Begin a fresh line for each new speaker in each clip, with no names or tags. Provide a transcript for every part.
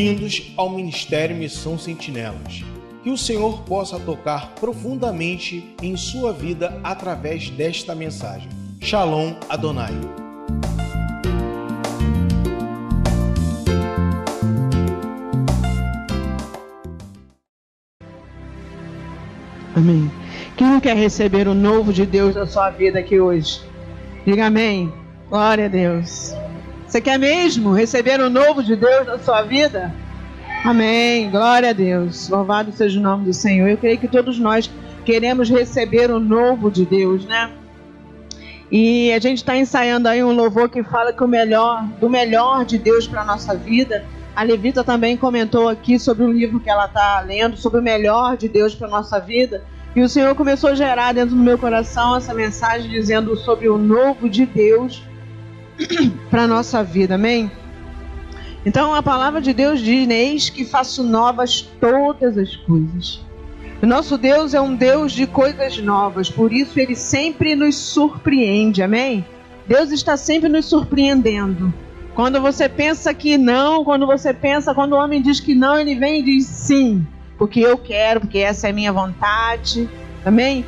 Bem-vindos ao Ministério Missão Sentinelas. Que o Senhor possa tocar profundamente em sua vida através desta mensagem. Shalom Adonai.
Amém. Quem não quer receber o novo de Deus na sua vida aqui hoje? Diga amém. Glória a Deus. Você quer mesmo receber o novo de Deus na sua vida? Amém. Glória a Deus. Louvado seja o nome do Senhor. Eu creio que todos nós queremos receber o novo de Deus, né? E a gente está ensaiando aí um louvor que fala que do melhor de Deus para a nossa vida. A Levita também comentou aqui sobre o livro que ela está lendo, sobre o melhor de Deus para a nossa vida. E o Senhor começou a gerar dentro do meu coração essa mensagem dizendo sobre o novo de Deus para a nossa vida, amém? Então a palavra de Deus diz: eis que faço novas todas as coisas. O nosso Deus é um Deus de coisas novas, por isso Ele sempre nos surpreende, amém? Deus está sempre nos surpreendendo. Quando você pensa que não, quando o homem diz que não, Ele vem e diz sim, porque eu quero, porque essa é a minha vontade, amém?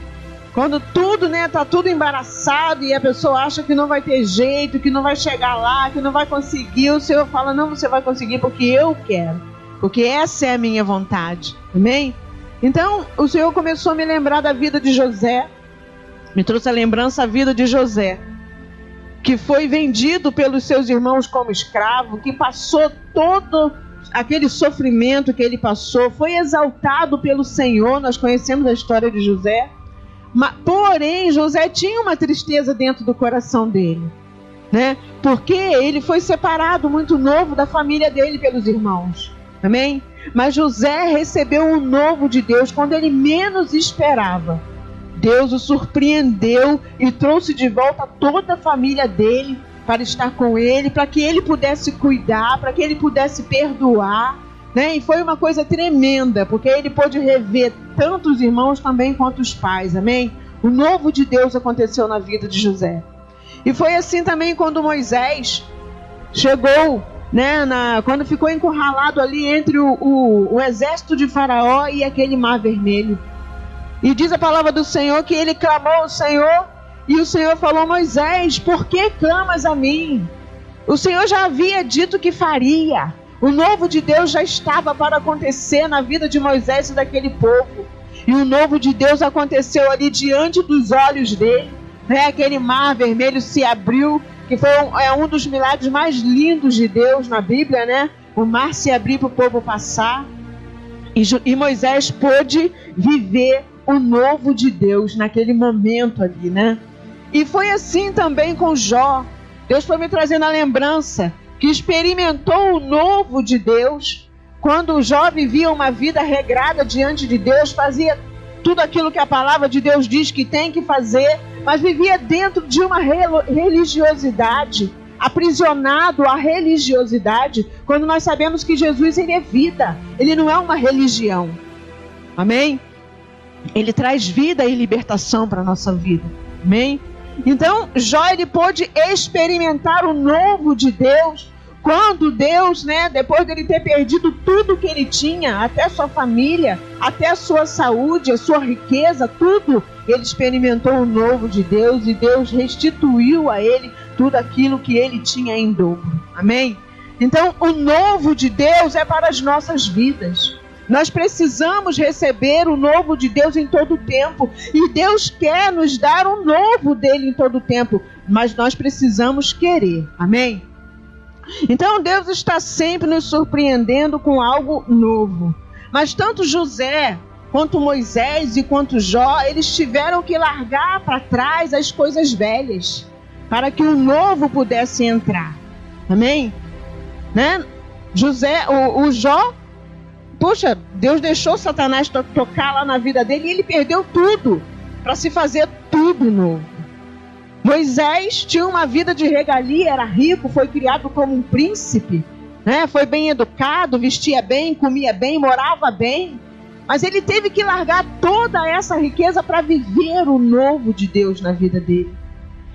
Quando tudo, tá tudo embaraçado e a pessoa acha que não vai ter jeito, que não vai chegar lá, que não vai conseguir, o Senhor fala: não, você vai conseguir porque eu quero, porque essa é a minha vontade, amém? Então, o Senhor começou a me lembrar da vida de José, me trouxe a lembrança a vida de José, que foi vendido pelos seus irmãos como escravo, que passou todo aquele sofrimento que ele passou, foi exaltado pelo Senhor. Nós conhecemos a história de José. Porém, José tinha uma tristeza dentro do coração dele, né? Porque ele foi separado muito novo da família dele pelos irmãos, amém? Mas José recebeu o novo de Deus quando ele menos esperava. Deus o surpreendeu e trouxe de volta toda a família dele para estar com ele, para que ele pudesse cuidar, para que ele pudesse perdoar, né? E foi uma coisa tremenda, porque ele pôde rever tanto os irmãos também quanto os pais, amém? O novo de Deus aconteceu na vida de José. E foi assim também quando Moisés chegou, né, quando ficou encurralado ali entre o exército de Faraó e aquele mar vermelho. E diz a palavra do Senhor que ele clamou ao Senhor, e o Senhor falou: Moisés, por que clamas a mim? O Senhor já havia dito que faria. O novo de Deus já estava para acontecer na vida de Moisés e daquele povo. E o novo de Deus aconteceu ali diante dos olhos dele, né? Aquele mar vermelho se abriu, que foi um dos milagres mais lindos de Deus na Bíblia, né? O mar se abriu para o povo passar. E Moisés pôde viver o novo de Deus naquele momento ali, né? E foi assim também com Jó. Deus foi me trazendo a lembrança que experimentou o novo de Deus quando Jó vivia uma vida regrada diante de Deus, fazia tudo aquilo que a palavra de Deus diz que tem que fazer, mas vivia dentro de uma religiosidade, aprisionado à religiosidade, quando nós sabemos que Jesus, ele é vida, ele não é uma religião, amém? Ele traz vida e libertação para a nossa vida, amém? Então, Jó, ele pôde experimentar o novo de Deus, quando Deus, né, depois dele ter perdido tudo que ele tinha, até a sua família, até a sua saúde, a sua riqueza, tudo, ele experimentou o novo de Deus, e Deus restituiu a ele tudo aquilo que ele tinha em dobro, amém? Então, o novo de Deus é para as nossas vidas. Nós precisamos receber o novo de Deus em todo o tempo. E Deus quer nos dar o novo dele em todo o tempo. Mas nós precisamos querer. Amém? Então Deus está sempre nos surpreendendo com algo novo. Mas tanto José, quanto Moisés e quanto Jó, eles tiveram que largar para trás as coisas velhas, para que o novo pudesse entrar. Amém? Né? O Jó, poxa, Deus deixou Satanás tocar lá na vida dele e ele perdeu tudo para se fazer tudo novo. Moisés tinha uma vida de regalia, era rico, foi criado como um príncipe, né? Foi bem educado, vestia bem, comia bem, morava bem. Mas ele teve que largar toda essa riqueza para viver o novo de Deus na vida dele.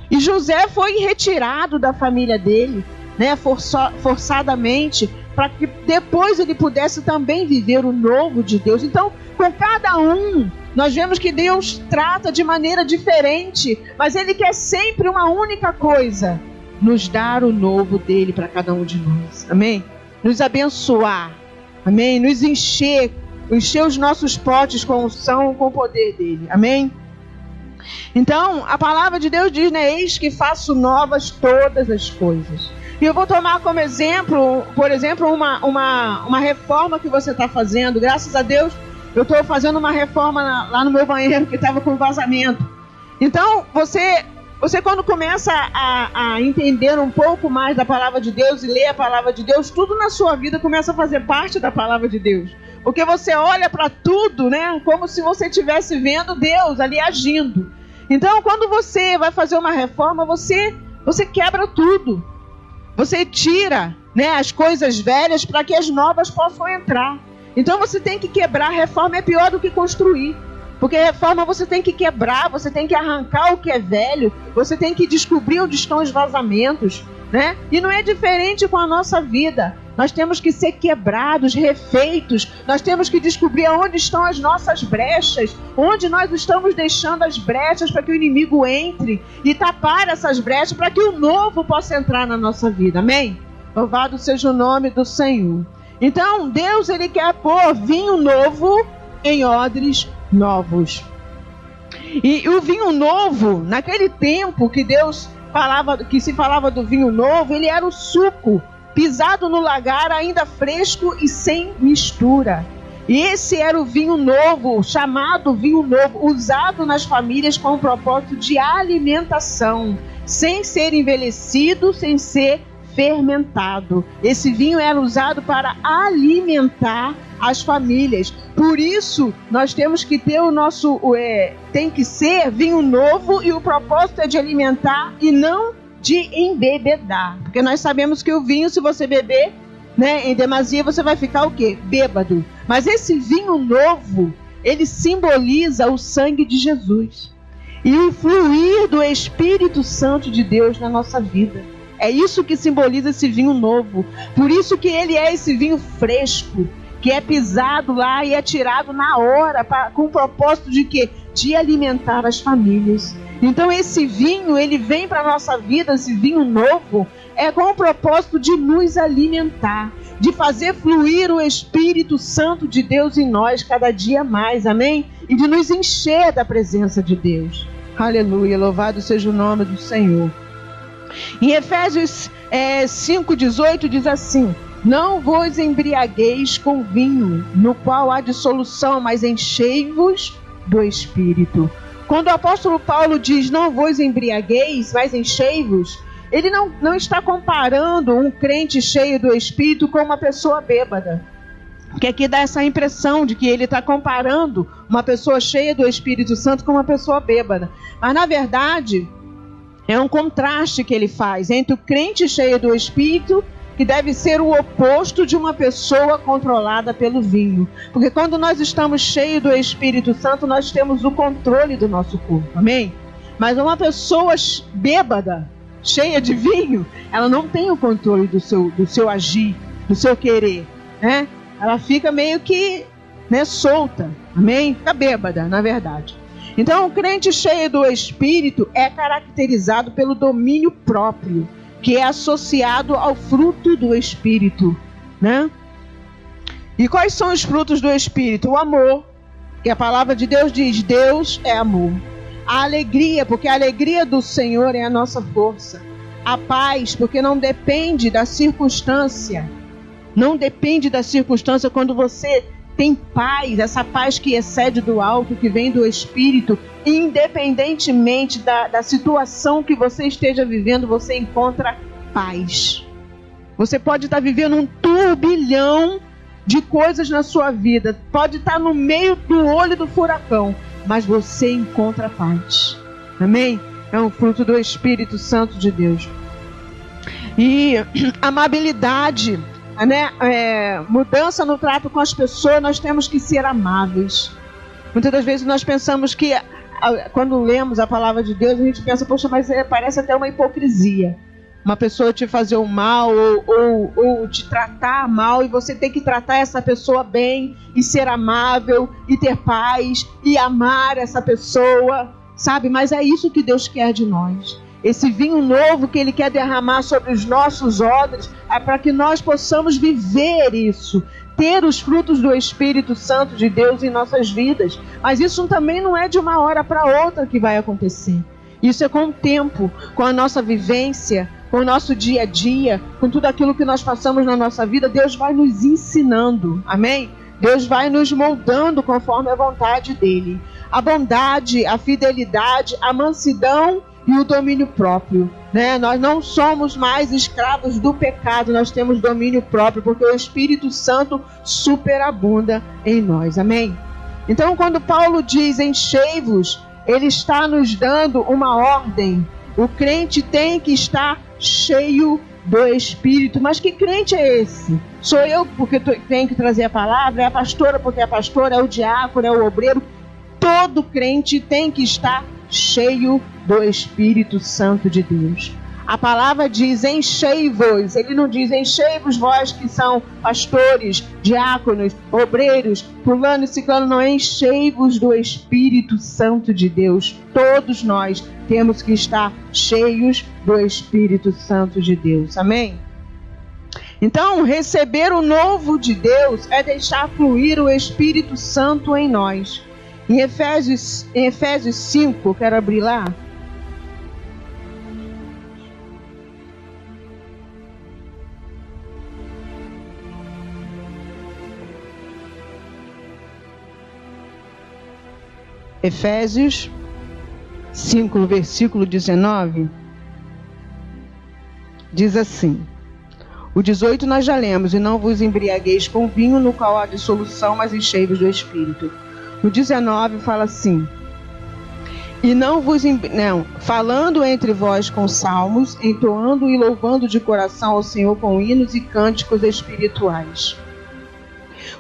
E José foi retirado da família dele, né, forçadamente, para que depois ele pudesse também viver o novo de Deus. Então, com cada um, nós vemos que Deus trata de maneira diferente, mas ele quer sempre uma única coisa: nos dar o novo dele para cada um de nós. Amém? Nos abençoar. Amém? Nos encher os nossos potes com unção, com o poder dele. Amém? Então, a palavra de Deus diz, né? Eis que faço novas todas as coisas. E eu vou tomar como exemplo, por exemplo, uma reforma que você está fazendo. Graças a Deus, eu estou fazendo uma reforma lá no meu banheiro que estava com vazamento. Então, você quando começa a entender um pouco mais da palavra de Deus e ler a palavra de Deus, tudo na sua vida começa a fazer parte da palavra de Deus. Porque você olha para tudo, né, como se você estivesse vendo Deus ali agindo. Então, quando você vai fazer uma reforma, você quebra tudo. Você tira, né, as coisas velhas para que as novas possam entrar. Então, você tem que quebrar. Reforma é pior do que construir. Porque reforma você tem que quebrar, você tem que arrancar o que é velho, você tem que descobrir onde estão os vazamentos, né? E não é diferente com a nossa vida. Nós temos que ser quebrados, refeitos, nós temos que descobrir onde estão as nossas brechas, onde nós estamos deixando as brechas para que o inimigo entre e tapar essas brechas para que o novo possa entrar na nossa vida. Amém? Louvado seja o nome do Senhor. Então, Deus, ele quer pôr vinho novo em odres novos. E o vinho novo, naquele tempo que Deus falava, que se falava do vinho novo, ele era o suco pisado no lagar, ainda fresco e sem mistura. E esse era o vinho novo, chamado vinho novo, usado nas famílias com o propósito de alimentação, sem ser envelhecido, sem ser fermentado. Esse vinho era usado para alimentar as famílias. Por isso, nós temos que ter o nosso... tem que ser vinho novo e o propósito é de alimentar e não de embebedar. Porque nós sabemos que o vinho, se você beber, né, em demasia, você vai ficar o quê? Bêbado. Mas esse vinho novo, ele simboliza o sangue de Jesus e o fluir do Espírito Santo de Deus na nossa vida. É isso que simboliza esse vinho novo. Por isso que ele é esse vinho fresco, que é pisado lá e é tirado na hora, com o propósito de quê? De alimentar as famílias. Então esse vinho, ele vem para a nossa vida, esse vinho novo, é com o propósito de nos alimentar, de fazer fluir o Espírito Santo de Deus em nós cada dia mais, amém? E de nos encher da presença de Deus. Aleluia, louvado seja o nome do Senhor. Em Efésios 5,18 diz assim: não vos embriagueis com vinho, no qual há dissolução, mas enchei-vos do Espírito. Quando o apóstolo Paulo diz não vos embriagueis, mas enchei-vos, ele não está comparando um crente cheio do Espírito com uma pessoa bêbada. Porque aqui dá essa impressão de que ele está comparando uma pessoa cheia do Espírito Santo com uma pessoa bêbada. Mas na verdade é um contraste que ele faz entre o crente cheio do Espírito, que deve ser o oposto de uma pessoa controlada pelo vinho. Porque quando nós estamos cheios do Espírito Santo, nós temos o controle do nosso corpo, amém? Mas uma pessoa bêbada, cheia de vinho, ela não tem o controle do seu agir, do seu querer, né? Ela fica meio que, né, solta, amém? Fica bêbada, na verdade. Então, o crente cheio do Espírito é caracterizado pelo domínio próprio, que é associado ao fruto do Espírito, né? E quais são os frutos do Espírito? O amor, que a palavra de Deus diz, Deus é amor. A alegria, porque a alegria do Senhor é a nossa força. A paz, porque não depende da circunstância. Não depende da circunstância quando você tem paz, essa paz que excede do alto, que vem do Espírito, independentemente da situação que você esteja vivendo, você encontra paz. Você pode estar vivendo um turbilhão de coisas na sua vida, pode estar no meio do olho do furacão, mas você encontra paz. Amém? É um fruto do Espírito Santo de Deus. E amabilidade, né? Mudança no trato com as pessoas, nós temos que ser amáveis. Muitas das vezes nós pensamos que, quando lemos a palavra de Deus, a gente pensa, poxa, mas parece até uma hipocrisia. uma pessoa te fazer o mal ou te tratar mal, e você tem que tratar essa pessoa bem e ser amável e ter paz e amar essa pessoa, sabe? Mas é isso que Deus quer de nós. Esse vinho novo que Ele quer derramar sobre os nossos odres é para que nós possamos viver isso, ter os frutos do Espírito Santo de Deus em nossas vidas. Mas isso também não é de uma hora para outra que vai acontecer. Isso é com o tempo, com a nossa vivência, com o nosso dia a dia, com tudo aquilo que nós passamos na nossa vida. Deus vai nos ensinando, amém? Deus vai nos moldando conforme a vontade dEle. A bondade, a fidelidade, a mansidão e o domínio próprio, né? Nós não somos mais escravos do pecado, nós temos domínio próprio, porque o Espírito Santo superabunda em nós, amém? Então, quando Paulo diz enchei-vos, ele está nos dando uma ordem. O crente tem que estar cheio do Espírito. Mas que crente é esse? Sou eu porque tenho que trazer a palavra? É a pastora porque é a pastora? É o diácono? É o obreiro? Todo crente tem que estar cheio do Espírito Santo de Deus. A palavra diz enchei-vos. Ele não diz enchei-vos vós que são pastores, diáconos, obreiros, fulano e ciclano. Não, enchei-vos do Espírito Santo de Deus. Todos nós temos que estar cheios do Espírito Santo de Deus. Amém? Então, receber o novo de Deus é deixar fluir o Espírito Santo em nós. Em Efésios 5, quero abrir lá. Efésios 5, versículo 19, diz assim: o 18 nós já lemos, e não vos embriagueis com vinho no qual há dissolução, mas enchei-vos do Espírito. No 19 fala assim: e não vos falando entre vós com salmos, entoando e louvando de coração ao Senhor com hinos e cânticos espirituais.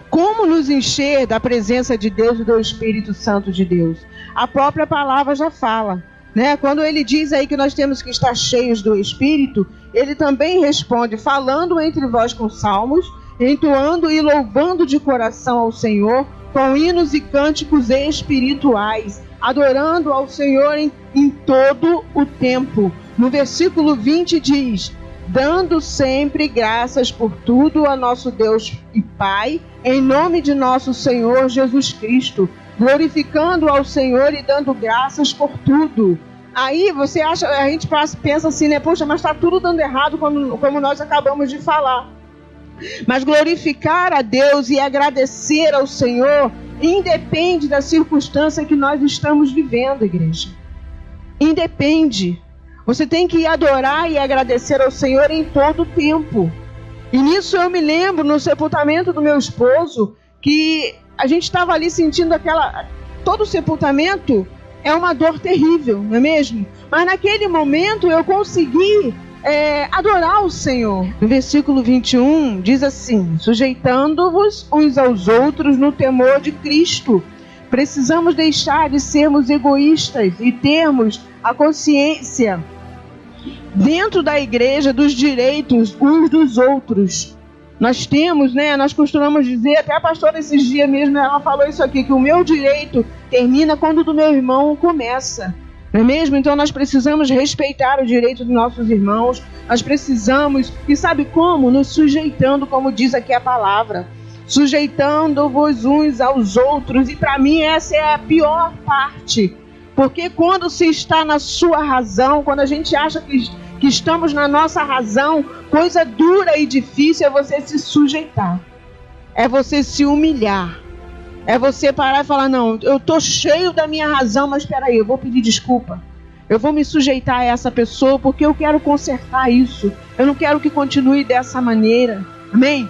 Como nos encher da presença de Deus e do Espírito Santo de Deus? A própria palavra já fala, né? Quando ele diz aí que nós temos que estar cheios do Espírito, ele também responde falando entre vós com salmos, entoando e louvando de coração ao Senhor com hinos e cânticos espirituais, adorando ao Senhor em todo o tempo. No versículo 20 diz: dando sempre graças por tudo a nosso Deus e Pai, em nome de nosso Senhor Jesus Cristo, glorificando ao Senhor e dando graças por tudo. Aí você acha, a gente pensa assim, né? Poxa, mas está tudo dando errado como nós acabamos de falar. Mas glorificar a Deus e agradecer ao Senhor independe da circunstância que nós estamos vivendo, igreja. Independe. Você tem que adorar e agradecer ao Senhor em todo o tempo. E nisso eu me lembro, no sepultamento do meu esposo, que a gente estava ali sentindo todo sepultamento é uma dor terrível, não é mesmo? Mas naquele momento eu consegui adorar o Senhor. No versículo 21 diz assim: sujeitando-vos uns aos outros no temor de Cristo. Precisamos deixar de sermos egoístas e termos a consciência dentro da igreja dos direitos uns dos outros. Nós temos, né? Nós costumamos dizer, até a pastora esses dias mesmo, ela falou isso aqui, que o meu direito termina quando o do meu irmão começa. Não é mesmo? Então nós precisamos respeitar o direito dos nossos irmãos. Nós precisamos, e sabe como? Nos sujeitando, como diz aqui a palavra. Sujeitando-vos uns aos outros. E para mim essa é a pior parte. Porque quando se está na sua razão, quando a gente acha que estamos na nossa razão, coisa dura e difícil é você se sujeitar. É você se humilhar. É você parar e falar, não, eu estou cheio da minha razão, mas espera aí, eu vou pedir desculpa. Eu vou me sujeitar a essa pessoa porque eu quero consertar isso. Eu não quero que continue dessa maneira. Amém?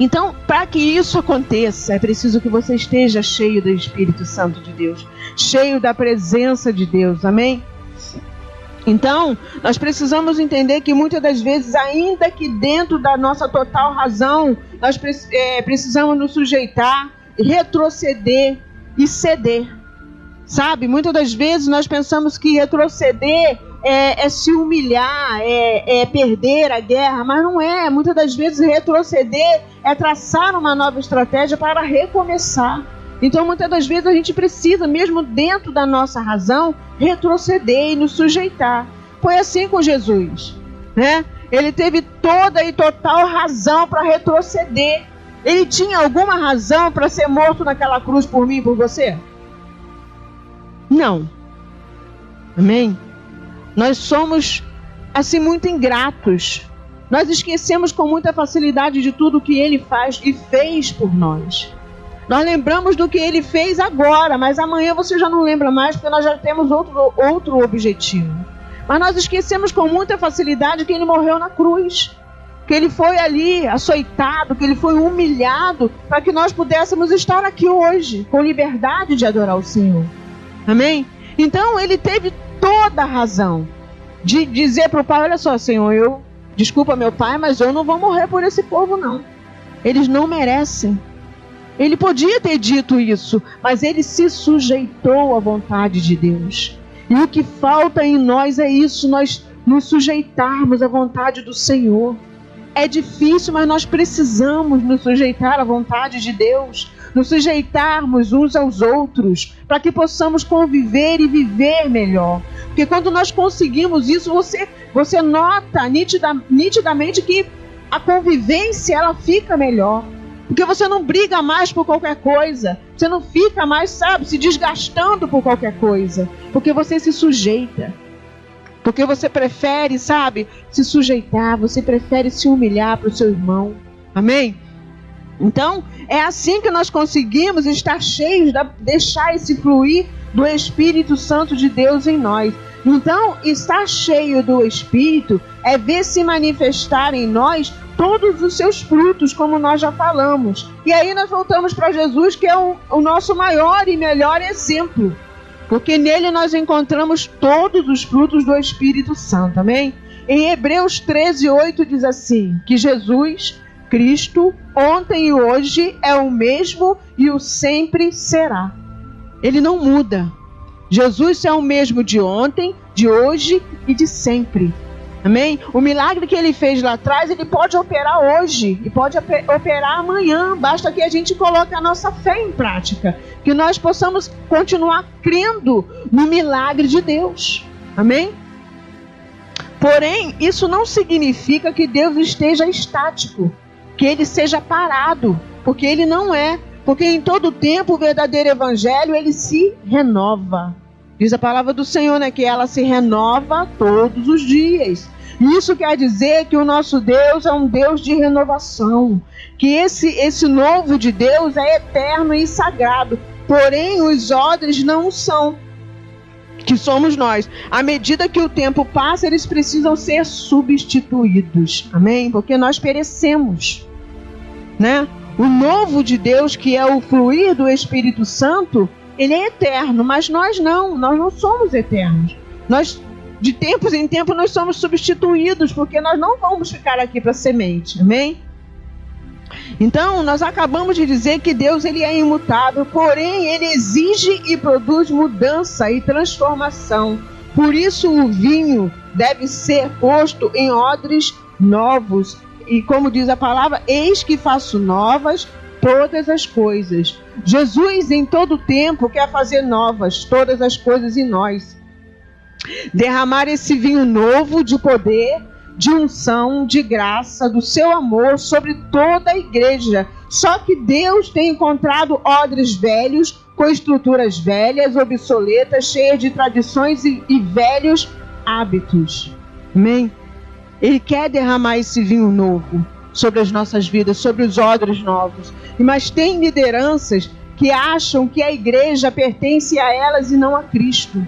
Então, para que isso aconteça, é preciso que você esteja cheio do Espírito Santo de Deus. Cheio da presença de Deus. Amém? Então, nós precisamos entender que muitas das vezes, ainda que dentro da nossa total razão, nós precisamos nos sujeitar, retroceder e ceder. Sabe? Muitas das vezes nós pensamos que retroceder é se humilhar, é perder a guerra, mas não é. Muitas das vezes retroceder é traçar uma nova estratégia para recomeçar. Então muitas das vezes a gente precisa, mesmo dentro da nossa razão, retroceder e nos sujeitar. Foi assim com Jesus, né? Ele teve toda e total razão para retroceder. Ele tinha alguma razão para ser morto naquela cruz por mim e por você? Não. Amém? Nós somos, assim, muito ingratos. Nós esquecemos com muita facilidade de tudo que Ele faz e fez por nós. Nós lembramos do que Ele fez agora, mas amanhã você já não lembra mais, porque nós já temos outro objetivo. Mas nós esquecemos com muita facilidade que Ele morreu na cruz, que Ele foi ali açoitado, que Ele foi humilhado, para que nós pudéssemos estar aqui hoje, com liberdade de adorar o Senhor. Amém? Então Ele teve toda a razão de dizer para o Pai: olha só, Senhor, desculpa meu Pai, mas eu não vou morrer por esse povo não. Eles não merecem. Ele podia ter dito isso, mas Ele se sujeitou à vontade de Deus. E o que falta em nós é isso, nós nos sujeitarmos à vontade do Senhor. É difícil, mas nós precisamos nos sujeitar à vontade de Deus, nos sujeitarmos uns aos outros, para que possamos conviver e viver melhor. Porque quando nós conseguimos isso, você nota nitidamente que a convivência ela fica melhor. Porque você não briga mais por qualquer coisa. Você não fica mais, se desgastando por qualquer coisa. Porque você se sujeita. Porque você prefere, se sujeitar. Você prefere se humilhar para o seu irmão. Amém? Então, é assim que nós conseguimos estar cheios, deixar esse fluir do Espírito Santo de Deus em nós. Então, estar cheio do Espírito é ver se manifestar em nós todos os seus frutos, como nós já falamos. E aí nós voltamos para Jesus, que é o nosso maior e melhor exemplo. Porque nele nós encontramos todos os frutos do Espírito Santo, amém? Em Hebreus 13:8 diz assim, que Jesus, Cristo, ontem e hoje é o mesmo e o sempre será. Ele não muda. Jesus é o mesmo de ontem, de hoje e de sempre. Amém? O milagre que Ele fez lá atrás, Ele pode operar hoje e pode operar amanhã. Basta que a gente coloque a nossa fé em prática. Que nós possamos continuar crendo no milagre de Deus. Amém? Porém, isso não significa que Deus esteja estático, que Ele seja parado, porque Ele não é. Porque em todo tempo o verdadeiro evangelho, ele se renova. Diz a palavra do Senhor, né, que ela se renova todos os dias. Isso quer dizer que o nosso Deus é um Deus de renovação. Que esse novo de Deus é eterno e sagrado. Porém, os odres não são, que somos nós. À medida que o tempo passa, eles precisam ser substituídos. Amém? Porque nós perecemos, né? O novo de Deus, que é o fluir do Espírito Santo, ele é eterno, mas nós não somos eternos. Nós, de tempos em tempos, nós somos substituídos, porque nós não vamos ficar aqui para semente, amém? Então, nós acabamos de dizer que Deus ele é imutável, porém, ele exige e produz mudança e transformação. Por isso, o vinho deve ser posto em odres novos. E como diz a palavra, eis que faço novas todas as coisas. Jesus em todo tempo quer fazer novas todas as coisas em nós. Derramar esse vinho novo de poder, de unção, de graça, do seu amor sobre toda a igreja. Só que Deus tem encontrado odres velhos, com estruturas velhas, obsoletas, cheias de tradições e velhos hábitos. Amém? Ele quer derramar esse vinho novo sobre as nossas vidas, sobre os odres novos. Mas tem lideranças que acham que a igreja pertence a elas e não a Cristo.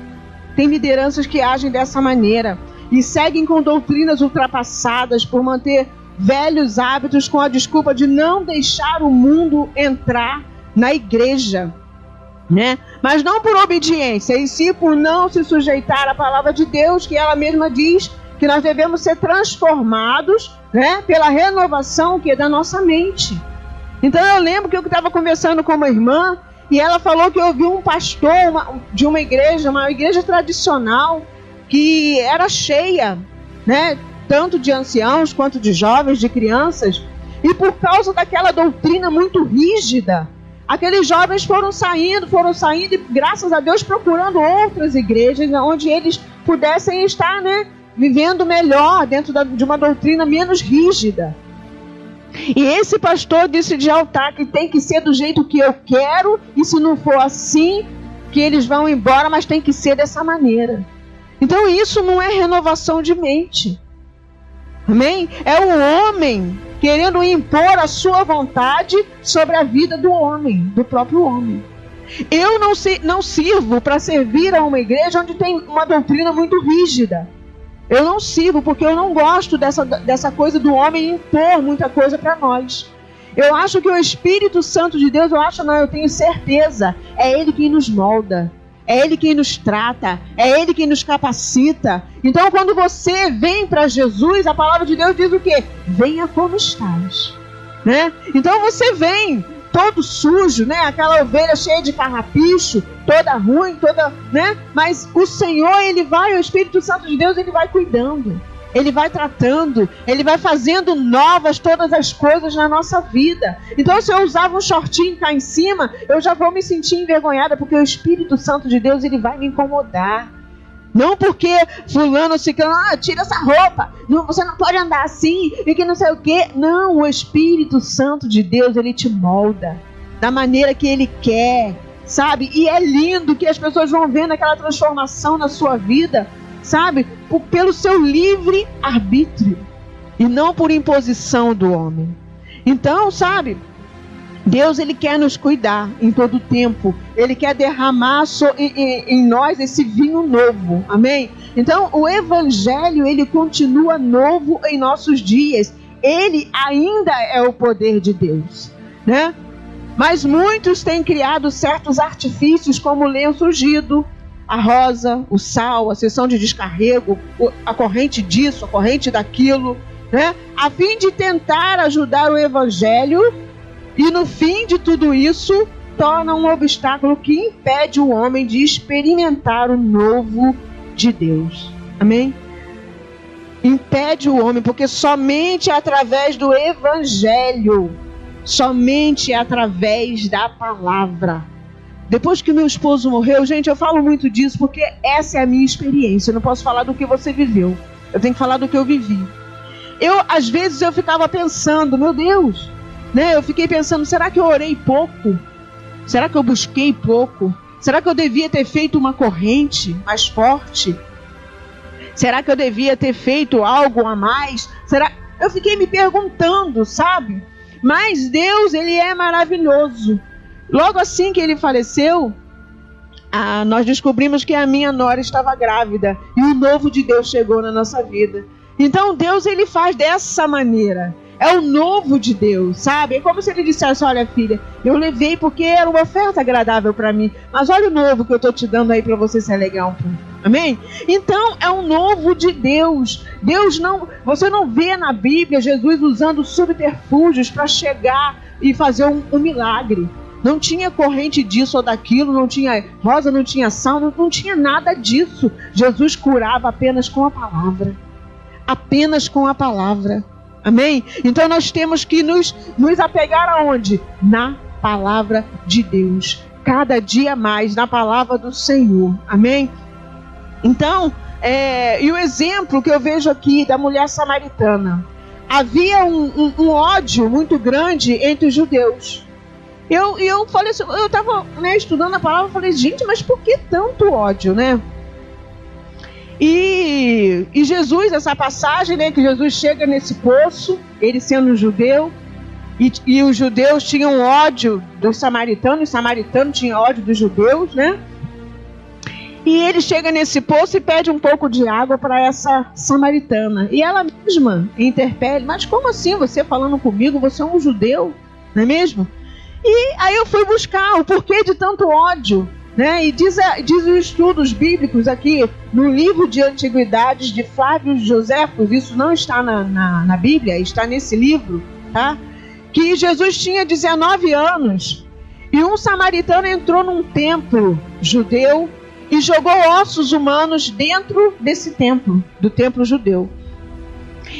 Tem lideranças que agem dessa maneira e seguem com doutrinas ultrapassadas por manter velhos hábitos com a desculpa de não deixar o mundo entrar na igreja, né? Mas não por obediência, e sim por não se sujeitar à palavra de Deus, que ela mesma diz que nós devemos ser transformados, né, pela renovação que é da nossa mente. Então eu lembro que eu estava conversando com uma irmã e ela falou que ouviu um pastor de uma igreja tradicional, que era cheia, né, tanto de anciãos quanto de jovens, de crianças, e por causa daquela doutrina muito rígida, aqueles jovens foram saindo e graças a Deus procurando outras igrejas onde eles pudessem estar, né, vivendo melhor dentro de uma doutrina menos rígida. E esse pastor disse de altar que tem que ser do jeito que eu quero, e se não for assim, que eles vão embora, mas tem que ser dessa maneira. Então isso não é renovação de mente. Amém? É o homem querendo impor a sua vontade sobre a vida do homem, do próprio homem. Eu não sirvo para servir a uma igreja onde tem uma doutrina muito rígida. Eu não sirvo porque eu não gosto dessa coisa do homem impor muita coisa para nós. Eu acho que o Espírito Santo de Deus, eu tenho certeza, é Ele quem nos molda, é Ele quem nos trata, é Ele quem nos capacita. Então quando você vem para Jesus, a palavra de Deus diz o quê? Venha como estás, né? Então você vem todo sujo, né? Aquela ovelha cheia de carrapicho, toda ruim, toda, né? Mas o Senhor, o Espírito Santo de Deus, Ele vai cuidando, Ele vai tratando, Ele vai fazendo novas todas as coisas na nossa vida. Então se eu usava um shortinho cá em cima, eu já vou me sentir envergonhada, porque o Espírito Santo de Deus, Ele vai me incomodar. Não porque fulano fica, tira essa roupa, não, você não pode andar assim, e que não sei o quê. Não, o Espírito Santo de Deus, Ele te molda da maneira que Ele quer, sabe? E é lindo que as pessoas vão vendo aquela transformação na sua vida, sabe? Pelo seu livre arbítrio, e não por imposição do homem. Então, sabe, Deus, Ele quer nos cuidar em todo o tempo. Ele quer derramar em nós esse vinho novo. Amém? Então, o Evangelho, ele continua novo em nossos dias. Ele ainda é o poder de Deus, né? Mas muitos têm criado certos artifícios, como o lenço ungido, a rosa, o sal, a sessão de descarrego, a corrente disso, a corrente daquilo, né? A fim de tentar ajudar o Evangelho. E no fim de tudo isso, torna um obstáculo que impede o homem de experimentar o novo de Deus. Amém? Impede o homem, porque somente através do Evangelho, somente através da palavra. Depois que meu esposo morreu, gente, eu falo muito disso porque essa é a minha experiência. Eu não posso falar do que você viveu. Eu tenho que falar do que eu vivi. Às vezes eu ficava pensando, meu Deus, né? Eu fiquei pensando, será que eu orei pouco? Será que eu busquei pouco? Será que eu devia ter feito uma corrente mais forte? Será que eu devia ter feito algo a mais? Eu fiquei me perguntando, sabe? Mas Deus, Ele é maravilhoso. Logo assim que Ele faleceu, nós descobrimos que a minha nora estava grávida e o novo de Deus chegou na nossa vida. Então Deus, Ele faz dessa maneira. É o novo de Deus, sabe? É como se Ele dissesse, olha filha, eu levei porque era uma oferta agradável para mim, mas olha o novo que eu estou te dando aí para você se alegrar um pouco. Amém? Então é o novo de Deus. Você não vê na Bíblia Jesus usando subterfúgios para chegar e fazer um milagre. Não tinha corrente disso ou daquilo, não tinha rosa, não tinha sal, não tinha nada disso. Jesus curava apenas com a palavra. Apenas com a palavra. Amém? Então nós temos que nos apegar aonde? Na palavra de Deus. Cada dia mais na palavra do Senhor. Amém? Então, e o exemplo que eu vejo aqui da mulher samaritana. Havia um ódio muito grande entre os judeus. Eu falei assim, eu estava estudando a palavra e falei, gente, mas por que tanto ódio, né? E Jesus, essa passagem, né, que Jesus chega nesse poço, ele sendo judeu, e os judeus tinham ódio dos samaritanos, os samaritanos tinham ódio dos judeus, né? E ele chega nesse poço e pede um pouco de água para essa samaritana. E ela mesma interpele, mas como assim, você falando comigo, você é um judeu, não é mesmo? E aí eu fui buscar o porquê de tanto ódio, né? E diz os estudos bíblicos aqui, no livro de Antiguidades de Flávio Joséfos, isso não está na Bíblia, está nesse livro, tá? Que Jesus tinha 19 anos e um samaritano entrou num templo judeu e jogou ossos humanos dentro desse templo, do templo judeu.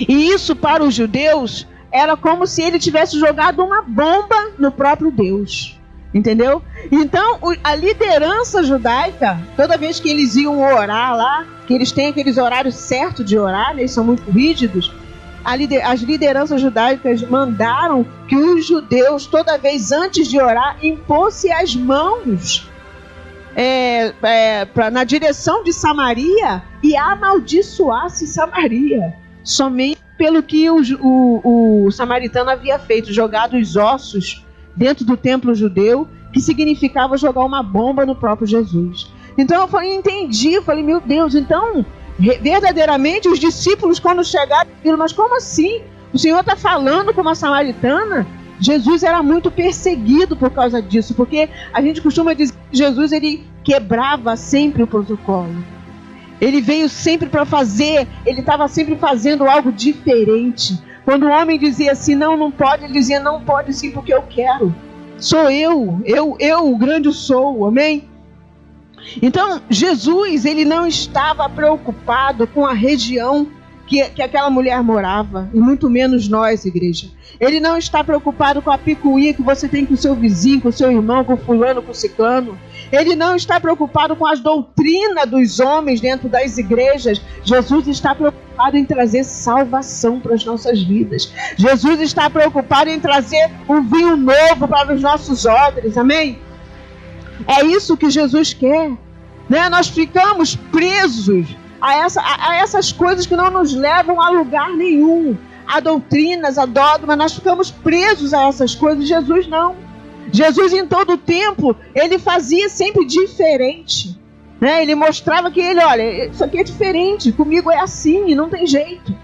E isso para os judeus era como se ele tivesse jogado uma bomba no próprio Deus. Entendeu? Então a liderança judaica, toda vez que eles iam orar lá, que eles têm aqueles horários certos de orar, né, eles são muito rígidos, as lideranças judaicas mandaram que os judeus, toda vez antes de orar, impôssem as mãos na direção de Samaria e amaldiçoasse Samaria, somente pelo que o samaritano havia feito, jogado os ossos dentro do templo judeu, que significava jogar uma bomba no próprio Jesus. Então eu entendi, meu Deus, então verdadeiramente os discípulos, quando chegaram, viram, mas como assim? O Senhor está falando com uma samaritana? Jesus era muito perseguido por causa disso, porque a gente costuma dizer que Jesus, ele quebrava sempre o protocolo. Ele veio sempre para fazer, ele estava sempre fazendo algo diferente. Quando o homem dizia assim, não pode, ele dizia, não pode sim, porque eu quero. Sou eu o grande sou, amém? Então, Jesus, ele não estava preocupado com a região que aquela mulher morava, e muito menos nós, igreja. Ele não está preocupado com a picuinha que você tem com o seu vizinho, com o seu irmão, com o fulano, com o ciclano. Ele não está preocupado com as doutrinas dos homens dentro das igrejas. Jesus está preocupado em trazer salvação para as nossas vidas. Jesus está preocupado em trazer um vinho novo para os nossos odres, amém? É isso que Jesus quer, né? Nós ficamos presos a essas coisas que não nos levam a lugar nenhum, a doutrinas, a dogma. Nós ficamos presos a essas coisas. Jesus não. Jesus, em todo o tempo, ele fazia sempre diferente, né? Ele mostrava que olha, isso aqui é diferente, comigo é assim e não tem jeito,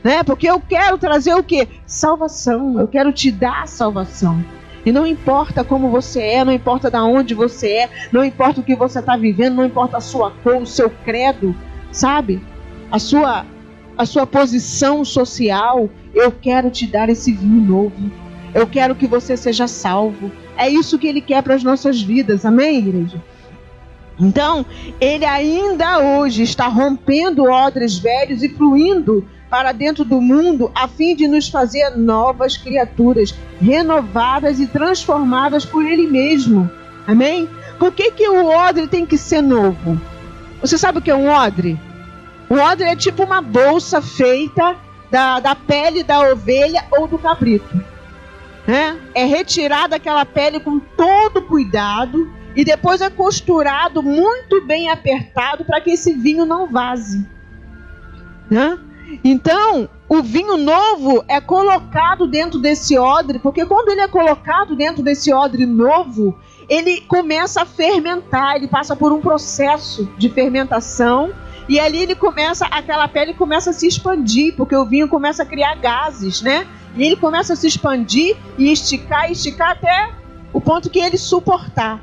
né? Porque eu quero trazer o quê? Salvação. Eu quero te dar salvação. E não importa como você é, não importa de onde você é, não importa o que você está vivendo, não importa a sua cor, o seu credo, sabe? A sua posição social. Eu quero te dar esse vinho novo. Eu quero que você seja salvo. É isso que ele quer para as nossas vidas, amém, igreja? Então, ele ainda hoje está rompendo odres velhos e fluindo para dentro do mundo, a fim de nos fazer novas criaturas, renovadas e transformadas por ele mesmo, amém? Por que o odre tem que ser novo? Você sabe o que é um odre? Um odre é tipo uma bolsa feita da pele da ovelha ou do cabrito. É retirada aquela pele com todo cuidado e depois é costurado muito bem apertado para que esse vinho não vaze, né? Então o vinho novo é colocado dentro desse odre, porque quando ele é colocado dentro desse odre novo, ele começa a fermentar, ele passa por um processo de fermentação. E ali aquela pele começa a se expandir, porque o vinho começa a criar gases, né? E ele começa a se expandir e esticar até o ponto que ele suportar.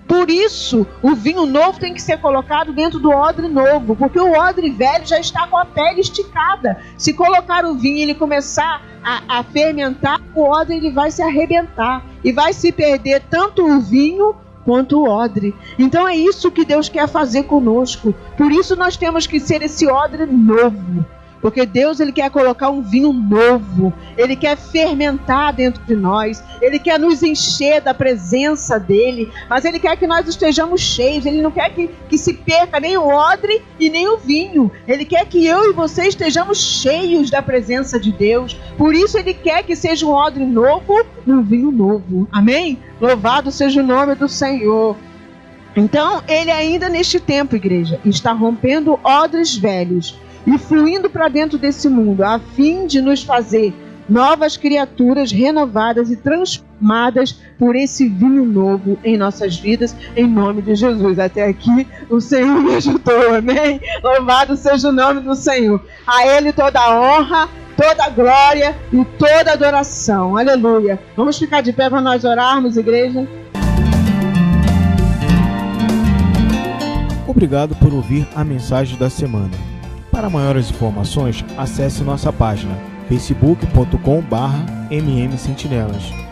Por isso, o vinho novo tem que ser colocado dentro do odre novo, porque o odre velho já está com a pele esticada. Se colocar o vinho e ele começar a fermentar, o odre ele vai se arrebentar e vai se perder tanto o vinho quanto o odre. Então é isso que Deus quer fazer conosco. Por isso nós temos que ser esse odre novo. Porque Deus, ele quer colocar um vinho novo. Ele quer fermentar dentro de nós. Ele quer nos encher da presença dele. Mas ele quer que nós estejamos cheios. Ele não quer que se perca nem o odre e nem o vinho. Ele quer que eu e você estejamos cheios da presença de Deus. Por isso ele quer que seja um odre novo e um vinho novo. Amém? Louvado seja o nome do Senhor. Então, ele ainda neste tempo, igreja, está rompendo odres velhos e fluindo para dentro desse mundo, a fim de nos fazer novas criaturas renovadas e transformadas por esse vinho novo em nossas vidas, em nome de Jesus. Até aqui o Senhor me ajudou, amém? Louvado seja o nome do Senhor. A Ele toda a honra, toda a glória e toda a adoração. Aleluia. Vamos ficar de pé para nós orarmos, igreja?
Obrigado por ouvir a mensagem da semana. Para maiores informações, acesse nossa página facebook.com/mmsentinelas.